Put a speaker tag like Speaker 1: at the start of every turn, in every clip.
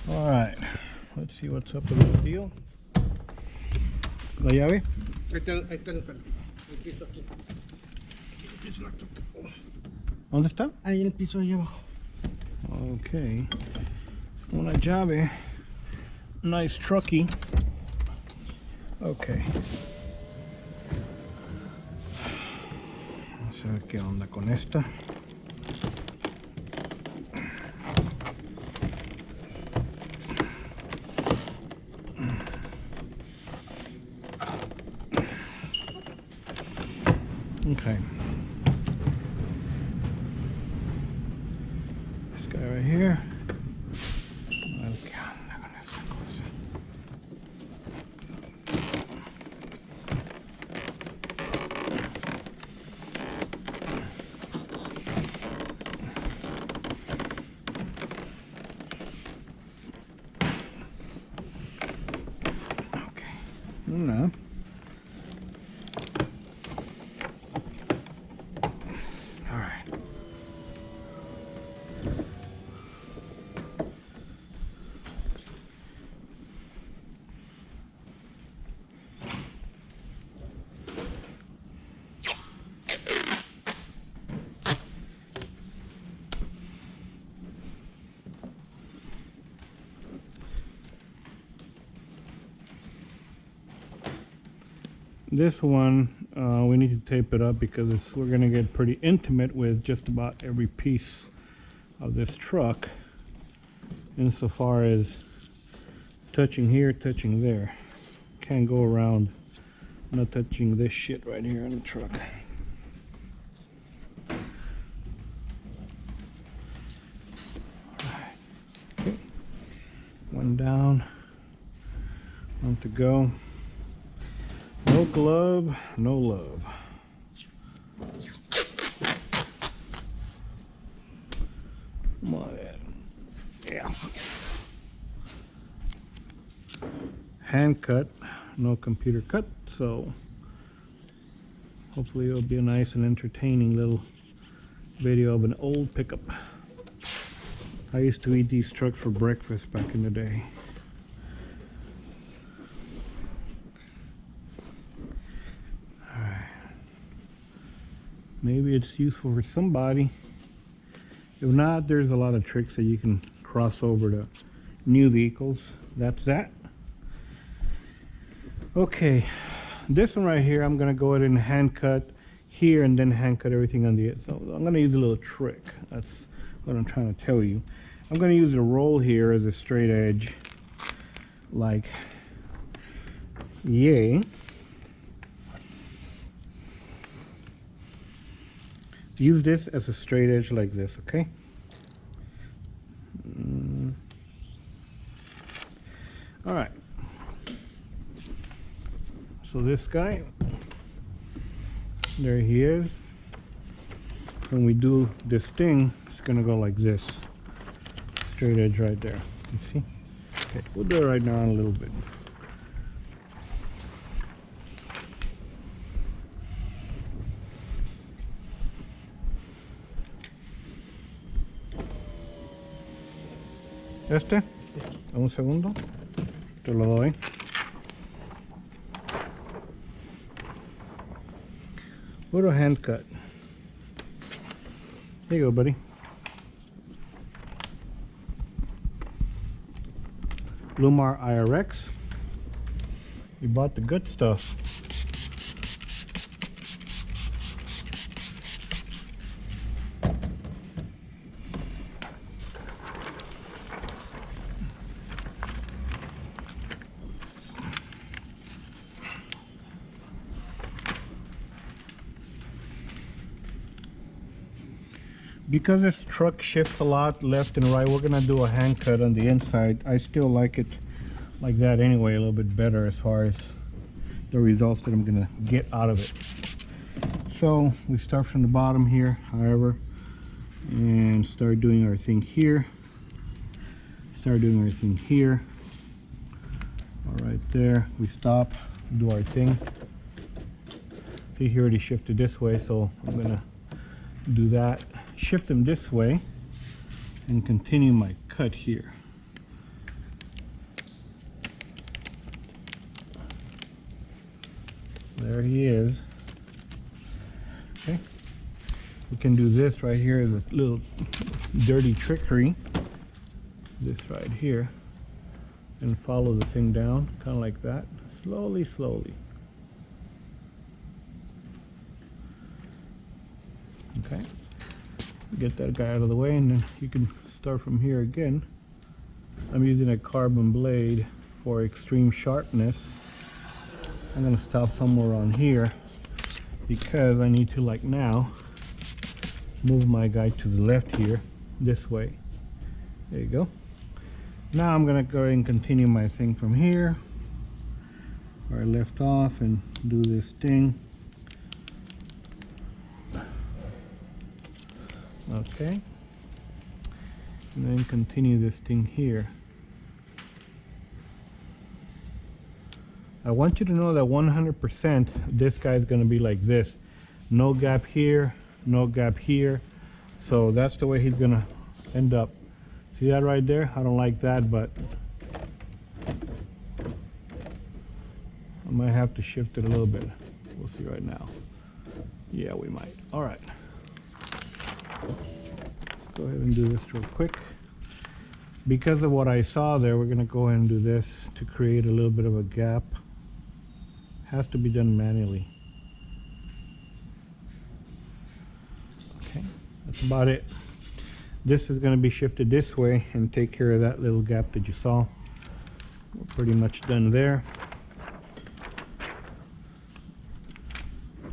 Speaker 1: All right, let's see what's up with this deal. La llave.
Speaker 2: Ahí está el suelo. El piso aquí.
Speaker 1: ¿Dónde está?
Speaker 2: Ahí en el piso, ahí abajo.
Speaker 1: Okay. Una llave. Nice trucky. Okay. Vamos a ver qué onda con esta. Okay. This guy right here. A ver qué onda con esta cosa. Okay. Una. All right. This one, we need to tape it up because we're going to get pretty intimate with just about every piece of this truck, insofar as touching here, touching there. Can't go around not touching this shit right here on the truck. Alright. Okay. One down, one to go. No glove, no love. Come on, yeah. Hand cut, no computer cut, so hopefully it'll be a nice and entertaining little video of an old pickup. I used to eat these trucks for breakfast back in the day. Maybe it's useful for somebody. If not, there's a lot of tricks that you can cross over to new vehicles. That's that. Okay, this one right here, I'm gonna go ahead and hand cut here and then hand cut everything on the inside. So I'm gonna use a little trick. That's what I'm trying to tell you. I'm gonna use the roll here as a straight edge, like yay. Use this as a straight edge like this, okay? All right. So this guy, there he is. When we do this thing, it's gonna go like this. Straight edge right there, you see? Okay, we'll do it right now in a little bit. Este, un segundo, te lo doy. Little hand cut. Here you go, buddy. Lumar IRX. You bought the good stuff. Because this truck shifts a lot left and right, we're gonna do a hand cut on the inside. I still like it like that anyway, a little bit better as far as the results that I'm gonna get out of it. So we start from the bottom here, however, and start doing our thing here. Start doing our thing here. All right, there we stop, do our thing. See, he already shifted this way, so I'm gonna do that. Shift them this way and continue my cut here. There he is. Okay. We can do this right here as a little dirty trickery. This right here. And follow the thing down, kind of like that. Slowly, slowly. Okay. Get that guy out of the way, and then you can start from here again. I'm using a carbon blade for extreme sharpness. I'm going to stop somewhere on here because I need to, like now, move my guy to the left here, this way. There you go. Now I'm going to go ahead and continue my thing from here where I left off and do this thing. Okay. And then continue this thing here. I want you to know that 100% this guy is going to be like this. No gap here, no gap here. So that's the way he's going to end up. See that right there? I don't like that, but I might have to shift it a little bit. We'll see right now. Yeah, we might. All right. Let's go ahead and do this real quick. Because of what I saw there, we're going to go ahead and do this to create a little bit of a gap. Has to be done manually. Okay, that's about it. This is going to be shifted this way and take care of that little gap that you saw. We're pretty much done there.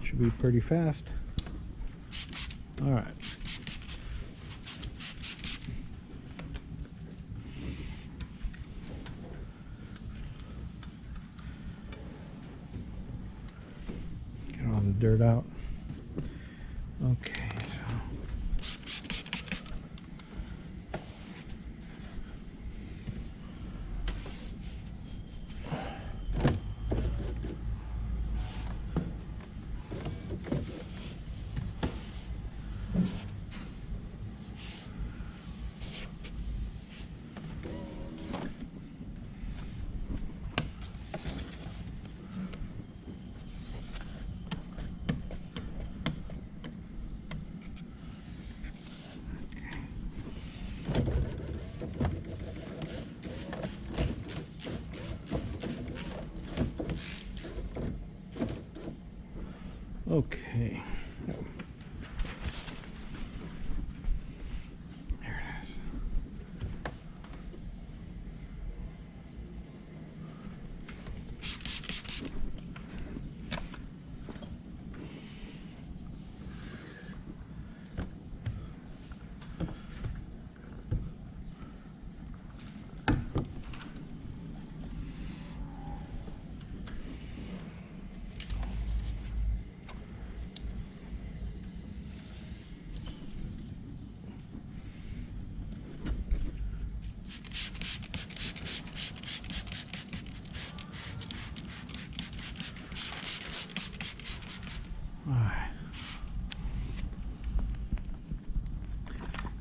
Speaker 1: Should be pretty fast. All right. Get all the dirt out. Okay. Okay. There it is.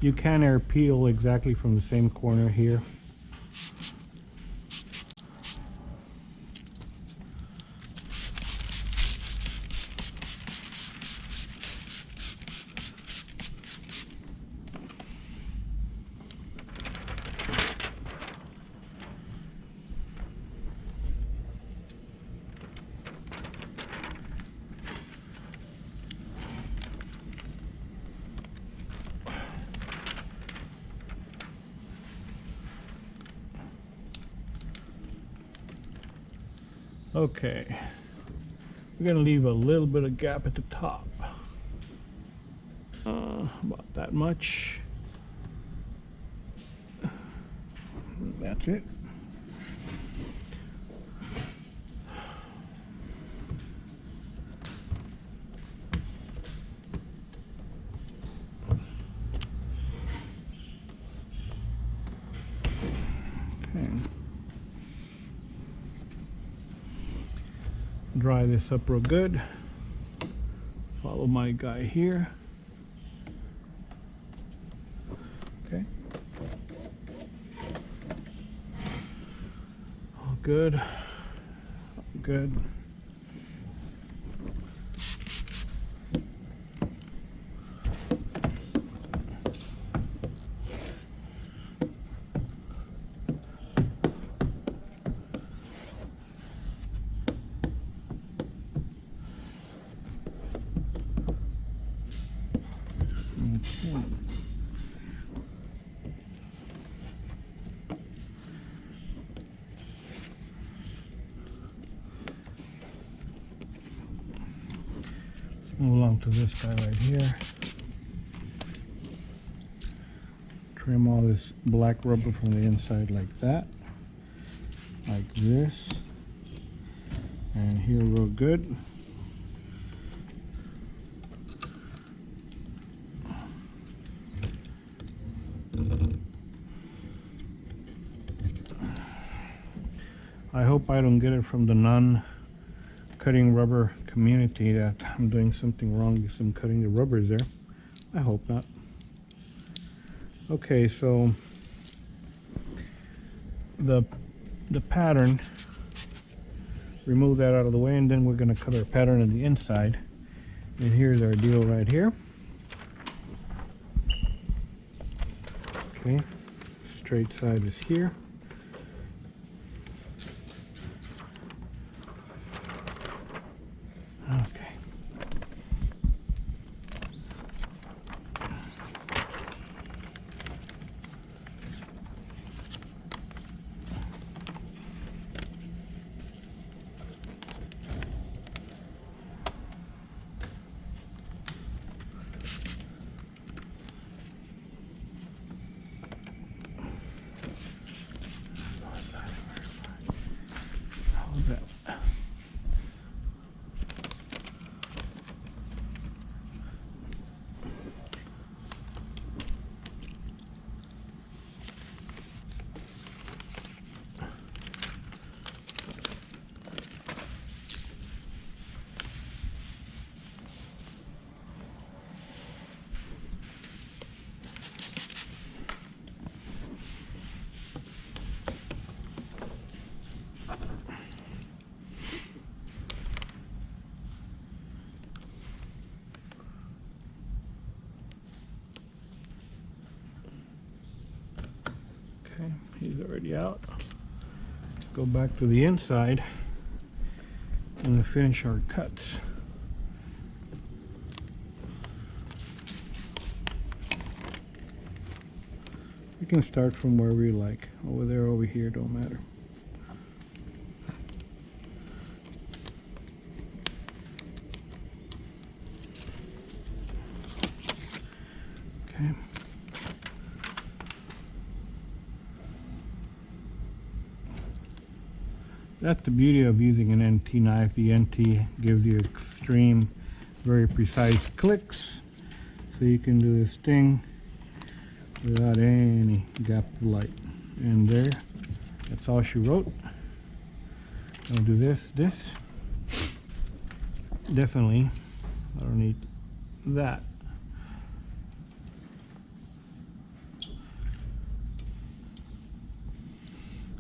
Speaker 1: You can air peel exactly from the same corner here. Okay, we're gonna leave a little bit of gap at the top, about that much. That's it. Okay. Dry this up real good. Follow my guy here. Okay. All good. All good. Okay. Let's move along to this guy right here. Trim all this black rubber from the inside like that, like this, and here real good. I hope I don't get it from the non-cutting rubber community that I'm doing something wrong because I'm cutting the rubbers there. I hope not. Okay, so the pattern, remove that out of the way, and then we're going to cut our pattern on the inside. And here's our deal right here. Okay, straight side is here. Okay. How's that? Okay, he's already out. Let's go back to the inside and finish our cuts. We can start from wherever you like. Over there, over here, don't matter. Okay. That's the beauty of using an NT knife. The NT gives you extreme, very precise clicks. So you can do this thing without any gap of light. And there, that's all she wrote. I'll do this. Definitely, I don't need that.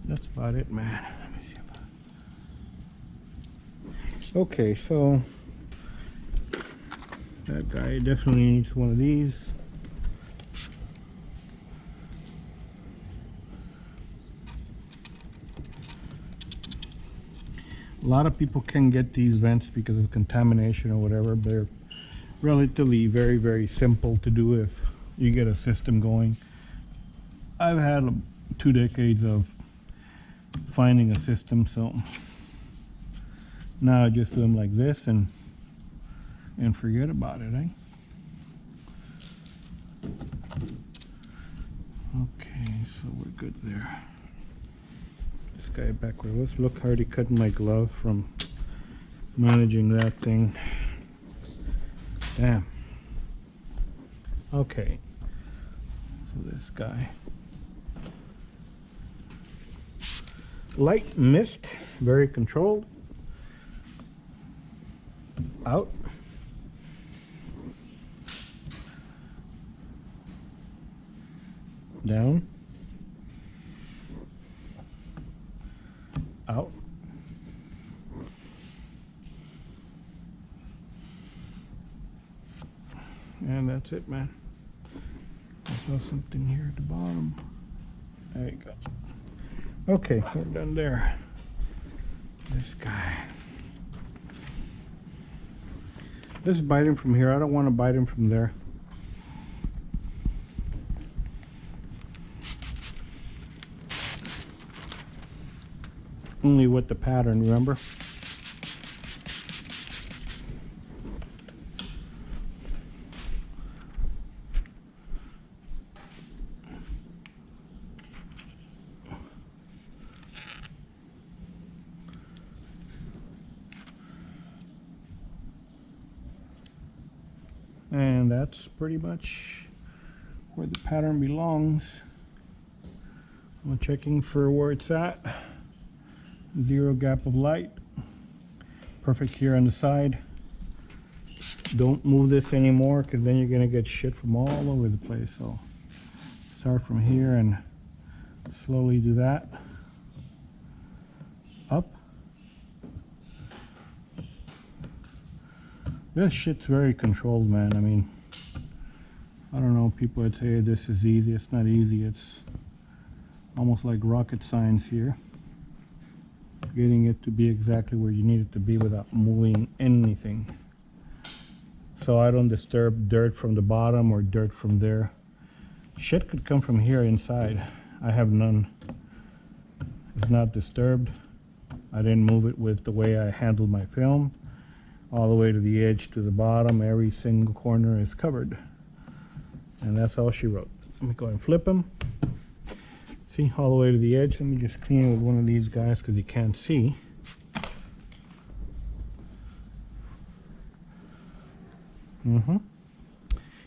Speaker 1: That's about it, man. Let me see if okay, so that guy definitely needs one of these. A lot of people can get these vents because of contamination or whatever, but they're relatively very simple to do if you get a system going. I've had 2 decades of finding a system, so now I just do them like this and forget about it, eh? Okay, so we're good there. This guy backward. Let's look, I already cut my glove from managing that thing. Damn. Okay, so this guy. Light mist, very controlled. Out. Down. Out. And that's it, man. I saw something here at the bottom. There you go. Okay, we're done there. This guy. Let's bite him from here. I don't want to bite him from there. only with the pattern, remember? And that's pretty much where the pattern belongs. I'm checking for where it's at. Zero gap of light. Perfect here on the side. Don't move this anymore because then you're gonna get shit from all over the place. So start from here and slowly do that. Up. This shit's very controlled, man. I mean, I don't know, people would say this is easy. It's not easy. It's almost like rocket science here. Getting it to be exactly where you need it to be without moving anything. So I don't disturb dirt from the bottom or dirt from there. Shit could come from here inside. I have none. It's not disturbed. I didn't move it with the way I handled my film. All the way to the edge to the bottom, every single corner is covered. And that's all she wrote. Let me go ahead and flip them. See, all the way to the edge. Let me just clean it with one of these guys because you can't see.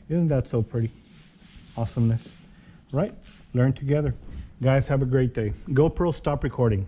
Speaker 1: Isn't that so pretty? Awesomeness. Right? Learn together. Guys, have a great day. GoPro, stop recording.